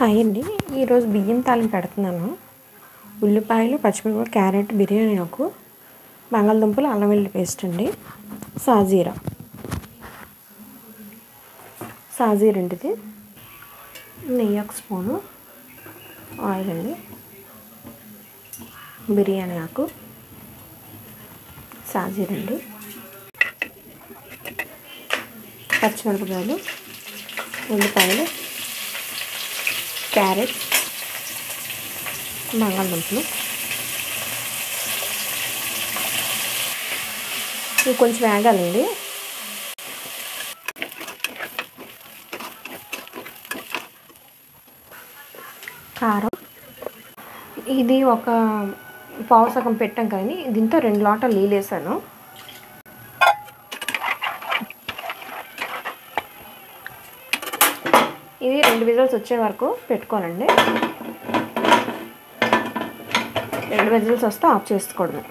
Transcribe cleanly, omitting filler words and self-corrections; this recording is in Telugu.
హాయ్ అండి. ఈరోజు బియ్యం తాలింపు పెడుతున్నాను. ఉల్లిపాయలు, పచ్చిమిరపకాయలు, క్యారెట్, బిర్యానీ ఆకు, బంగాళదుంపలు, అల్లం వెల్లుల్లి పేస్ట్ అండి, సాజీరా అండి, ఇది నెయ్యి ఒక స్పూను, ఆయిల్ అండి, బిర్యానీ ఆకు, సాజీరా అండి, పచ్చిమిరపకాయలు, ఉల్లిపాయలు, క్యారెట్, బంగాళదుంపలు, ఇవి కొంచెం వేగాలండి. కారం, ఇది ఒక పావు సగం పెట్టాం కానీ దీంతో 2 లోటాలు నీళ్ళు వేసాను. ఇది 2 విజిల్స్ వచ్చే వరకు పెట్టుకోవాలండి. 2 విజిల్స్ వస్తే ఆఫ్ చేసుకోవడమే.